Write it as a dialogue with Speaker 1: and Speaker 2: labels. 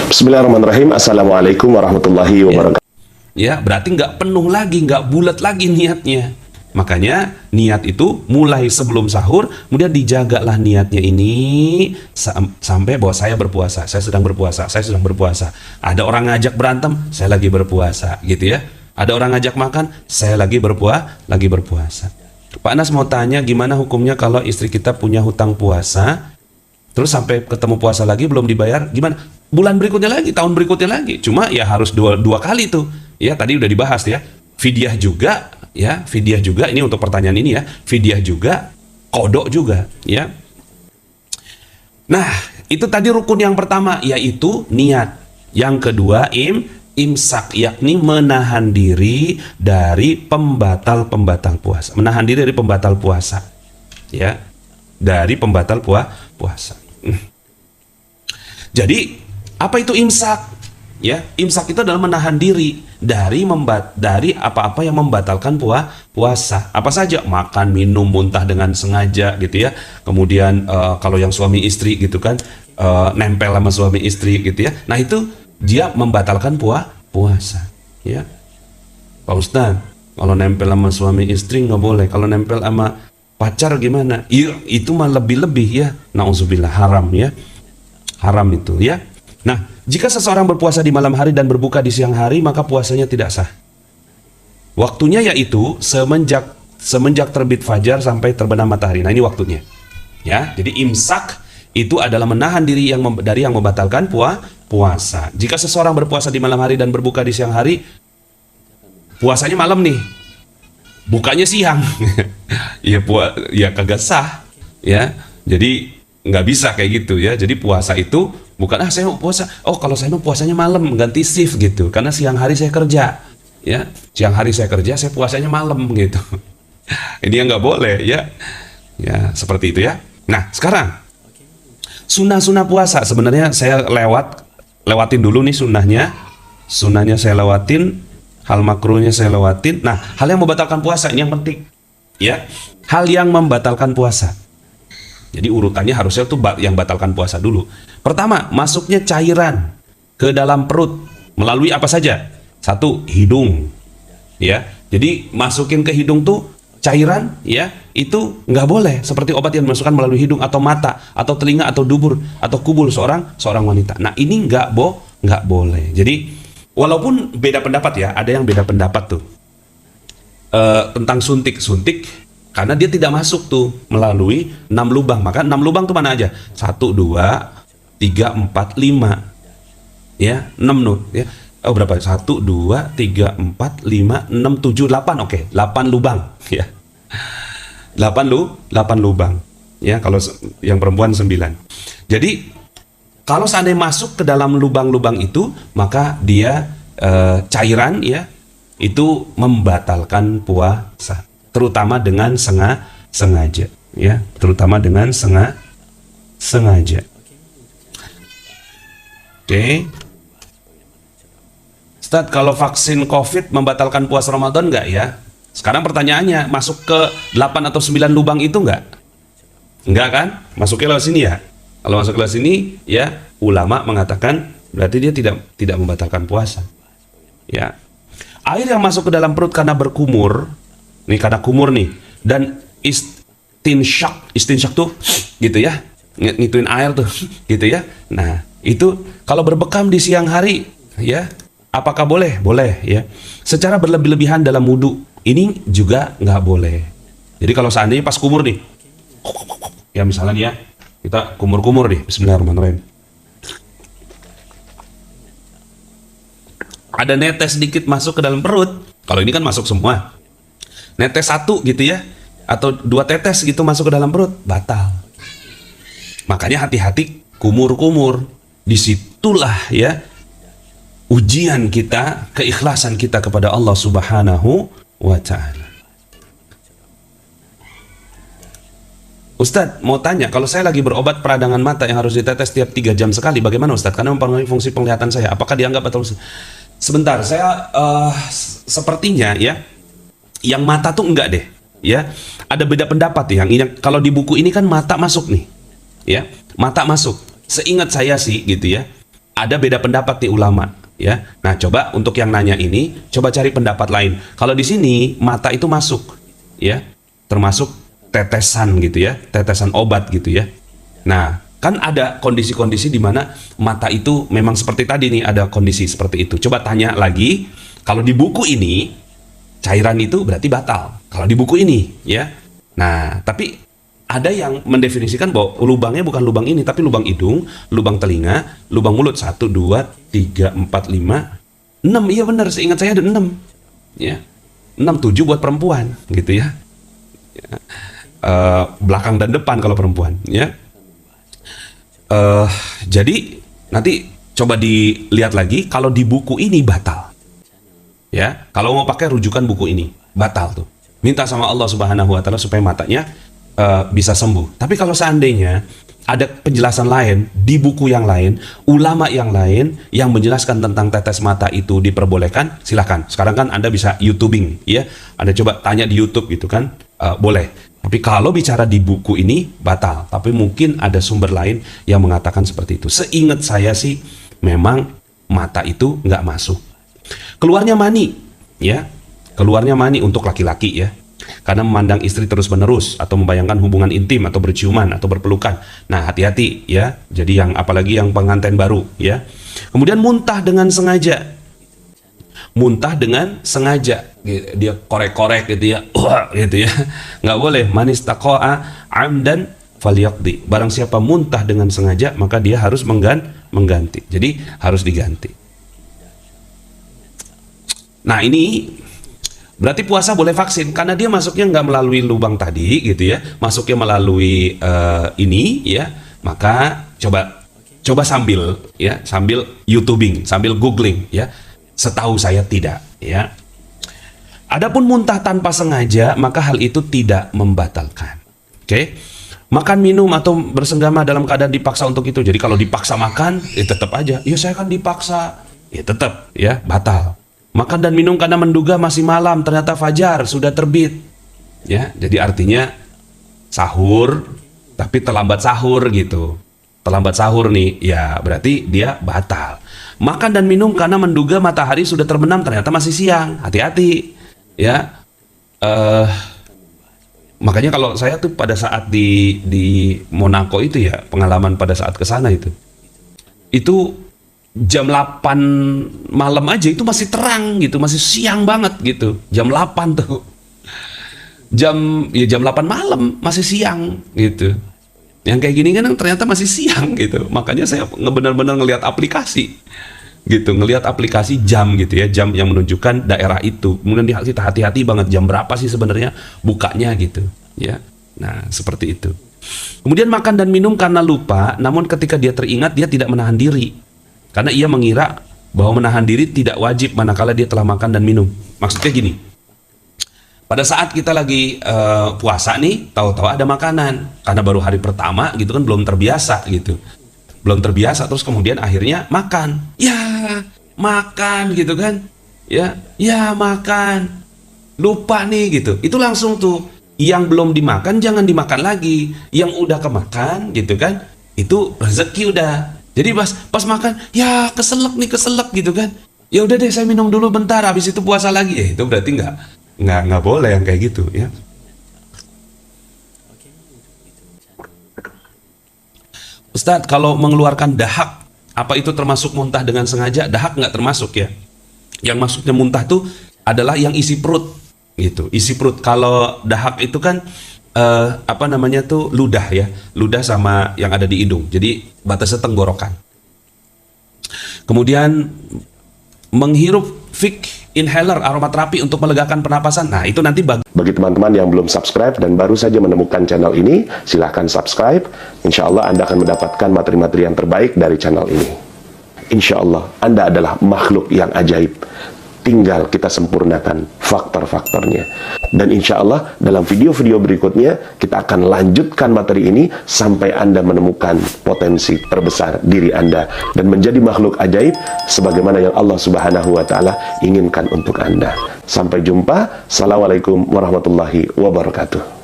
Speaker 1: Bismillahirrahmanirrahim. Assalamualaikum warahmatullahi wabarakatuh.
Speaker 2: Ya, berarti nggak penuh lagi, nggak bulat lagi niatnya. Makanya niat itu mulai sebelum sahur, kemudian dijagalah niatnya ini sampai bahwa saya berpuasa, saya sedang berpuasa, saya sedang berpuasa. Ada orang ngajak berantem, saya lagi berpuasa, gitu ya. Ada orang ngajak makan, saya lagi berpuasa. Pak Anas mau tanya, gimana hukumnya kalau istri kita punya hutang puasa, terus sampai ketemu puasa lagi belum dibayar, gimana? Bulan berikutnya lagi, tahun berikutnya lagi. Cuma ya harus dua kali tuh. Ya tadi udah dibahas ya. Fidyah juga, ya fidyah juga. Ini untuk pertanyaan ini ya. Fidyah juga, kodok juga, ya. Nah, itu tadi rukun yang pertama, yaitu niat. Yang kedua imsak, yakni menahan diri dari pembatal puasa. Menahan diri dari pembatal puasa, ya, dari pembatal puasa. Jadi apa itu imsak? Ya, imsak itu adalah menahan diri dari apa-apa yang membatalkan puasa. Apa saja? Makan, minum, muntah dengan sengaja, gitu ya. Kemudian kalau yang suami istri gitu kan, nempel sama suami istri gitu ya. Nah itu dia membatalkan puasa. Ya, Pak Ustadz, kalau nempel sama suami istri nggak boleh. Kalau nempel sama pacar gimana? Iya, itu mah lebih-lebih ya. Nauzubillah, haram ya. Haram itu ya. Nah, jika seseorang berpuasa di malam hari dan berbuka di siang hari, maka puasanya tidak sah. Waktunya yaitu semenjak terbit fajar sampai terbenam matahari. Nah, ini waktunya. Ya, jadi imsak itu adalah menahan diri dari yang membatalkan puasa. Jika seseorang berpuasa di malam hari dan berbuka di siang hari, puasanya malam nih, bukanya siang. Ya kagak sah. Ya, jadi nggak bisa kayak gitu ya. Jadi puasa itu bukan saya mau puasa. Oh, kalau saya mau puasanya malam, ganti shift gitu. Karena siang hari saya kerja. Ya, siang hari saya kerja, saya puasanya malam gitu. Ini yang nggak boleh ya. Ya, seperti itu ya. Nah, sekarang sunnah puasa sebenarnya saya lewatin dulu nih sunnahnya. Sunnahnya saya lewatin, hal makruhnya saya lewatin. Nah, hal yang membatalkan puasa ini yang penting. Ya, hal yang membatalkan puasa. Jadi urutannya harusnya tuh yang batalkan puasa dulu. Pertama, masuknya cairan ke dalam perut melalui apa saja? Satu, hidung. Ya, jadi masukin ke hidung tuh cairan, ya, itu nggak boleh. Seperti obat yang dimasukkan melalui hidung atau mata atau telinga atau dubur atau kubul seorang wanita. Nah, ini nggak boleh. Jadi walaupun beda pendapat ya, ada yang beda pendapat tuh tentang suntik. Karena dia tidak masuk tuh melalui 6 lubang. Maka 6 lubang tuh mana aja? 1, 2, 3, 4, 5. Ya, 6 nuh. Ya. Oh, berapa? 1, 2, 3, 4, 5, 6, 7, 8. Oke, 8 lubang. Ya. 8 lubang. Ya, kalau yang perempuan 9. Jadi, kalau seandainya masuk ke dalam lubang-lubang itu, maka dia cairan ya, itu membatalkan puasa. Terutama dengan sengaja, ya, terutama dengan sengaja. Oke. Ustadz, kalau vaksin COVID membatalkan puasa Ramadan nggak ya? Sekarang pertanyaannya, masuk ke 8 atau 9 lubang itu nggak? Nggak kan? Masuknya lewat sini ya? Kalau masuk lewat sini, ya, ulama mengatakan berarti dia tidak membatalkan puasa. Ya. Air yang masuk ke dalam perut karena berkumur, nih karena kumur nih, dan istinsyak tuh gitu ya, ngituin air tuh gitu ya. Nah itu kalau berbekam di siang hari ya, apakah boleh? Boleh ya. Secara berlebih-lebihan dalam wudhu ini juga nggak boleh. Jadi kalau seandainya pas kumur nih, ya misalnya ya, kita kumur-kumur nih, bismillahirrahmanirrahim, ada netes sedikit masuk ke dalam perut, kalau ini kan masuk semua, netes 1 gitu ya, atau 2 tetes gitu masuk ke dalam perut, batal. Makanya hati-hati kumur-kumur. Disitulah ya ujian kita, keikhlasan kita kepada Allah Subhanahu wa Ta'ala. Ustadz mau tanya, kalau saya lagi berobat peradangan mata yang harus ditetes tiap 3 jam sekali, bagaimana Ustadz? Karena mempengaruhi fungsi penglihatan saya, apakah dianggap atau sebentar, saya sepertinya ya, yang mata tuh enggak deh, ya. Ada beda pendapat yang ini, kalau di buku ini kan mata masuk nih, ya, mata masuk. Seingat saya sih gitu ya, ada beda pendapat nih ulama, ya. Nah, coba untuk yang nanya ini, coba cari pendapat lain. Kalau di sini mata itu masuk, ya, termasuk tetesan gitu ya, tetesan obat gitu ya. Nah, kan ada kondisi-kondisi di mana mata itu memang seperti tadi nih, ada kondisi seperti itu. Coba tanya lagi, kalau di buku ini cairan itu berarti batal. Kalau di buku ini, ya. Nah, tapi ada yang mendefinisikan bahwa lubangnya bukan lubang ini, tapi lubang hidung, lubang telinga, lubang mulut. 1, 2, 3, 4, 5, 6. Iya benar, seingat saya ada 6. Ya. 6, 7 buat perempuan, gitu ya. Belakang dan depan kalau perempuan, ya. Jadi nanti coba dilihat lagi, kalau di buku ini batal. Ya, kalau mau pakai rujukan buku ini, batal tuh. Minta sama Allah Subhanahu wa taala supaya matanya bisa sembuh. Tapi kalau seandainya ada penjelasan lain di buku yang lain, ulama yang lain yang menjelaskan tentang tetes mata itu diperbolehkan, silakan. Sekarang kan Anda bisa YouTubing, ya. Anda coba tanya di YouTube gitu kan, boleh. Tapi kalau bicara di buku ini batal. Tapi mungkin ada sumber lain yang mengatakan seperti itu. Seingat saya sih, memang mata itu nggak masuk. Keluarnya mani, ya. Keluarnya mani untuk laki-laki, ya. Karena memandang istri terus-menerus atau membayangkan hubungan intim atau berciuman atau berpelukan. Nah, hati-hati ya. Jadi yang apalagi yang pengantin baru ya. Kemudian muntah dengan sengaja. Muntah dengan sengaja. Dia korek-korek gitu ya. Gitu ya. Nggak boleh. Man istaqa'a amdan falyaqdi. Barang siapa muntah dengan sengaja, maka dia harus mengganti. Jadi harus diganti. Nah, ini berarti puasa boleh vaksin karena dia masuknya nggak melalui lubang tadi gitu ya, masuknya melalui ini ya. Maka coba sambil YouTubing, sambil googling ya. Setahu saya tidak ya. Adapun muntah tanpa sengaja, maka hal itu tidak membatalkan. Oke. Makan, minum atau bersenggama dalam keadaan dipaksa untuk itu. Jadi kalau dipaksa makan, ya tetap aja. Ya saya kan dipaksa, ya tetap ya batal. Makan dan minum karena menduga masih malam, ternyata fajar sudah terbit. Ya, jadi artinya sahur tapi terlambat sahur gitu. Terlambat sahur nih, ya berarti dia batal. Makan dan minum karena menduga matahari sudah terbenam, ternyata masih siang. Hati-hati. Ya. Makanya kalau saya tuh pada saat di Monaco itu ya, pengalaman pada saat ke sana itu jam 8 malam aja itu masih terang gitu, masih siang banget gitu. Jam 8 tuh. Jam 8 malam masih siang gitu. Yang kayak gini kan ternyata masih siang gitu. Makanya saya benar-benar ngelihat aplikasi gitu, ngelihat aplikasi jam gitu ya, jam yang menunjukkan daerah itu. Kemudian kita hati-hati banget jam berapa sih sebenarnya bukanya gitu, ya. Nah, seperti itu. Kemudian makan dan minum karena lupa, namun ketika dia teringat dia tidak menahan diri. Karena ia mengira bahwa menahan diri tidak wajib manakala dia telah makan dan minum. Maksudnya gini, pada saat kita lagi puasa nih, tahu-tahu ada makanan. Karena baru hari pertama gitu kan, belum terbiasa gitu. Belum terbiasa, terus kemudian akhirnya makan. Ya, makan gitu kan. Ya makan. Lupa nih gitu. Itu langsung tuh, yang belum dimakan jangan dimakan lagi. Yang udah kemakan gitu kan, itu rezeki udah. Jadi pas makan, ya keselak gitu kan. Ya udah deh saya minum dulu bentar, habis itu puasa lagi. Itu berarti nggak boleh yang kayak gitu ya. Ustadz, kalau mengeluarkan dahak, apa itu termasuk muntah dengan sengaja? Dahak nggak termasuk ya. Yang maksudnya muntah tuh adalah yang isi perut gitu, isi perut. Kalau dahak itu kan ludah ya, ludah sama yang ada di hidung, jadi batasnya tenggorokan. Kemudian menghirup fig inhaler aromaterapi untuk melegakan pernapasan. Nah, itu nanti
Speaker 1: bagi teman-teman yang belum subscribe dan baru saja menemukan channel ini, silahkan subscribe. Insya Allah Anda akan mendapatkan materi-materi yang terbaik dari channel ini. Insya Allah Anda adalah makhluk yang ajaib. Tinggal kita sempurnakan faktor-faktornya. Dan insya Allah dalam video-video berikutnya kita akan lanjutkan materi ini sampai Anda menemukan potensi terbesar diri Anda dan menjadi makhluk ajaib sebagaimana yang Allah Subhanahu wa Ta'ala inginkan untuk Anda. Sampai jumpa. Assalamualaikum warahmatullahi wabarakatuh.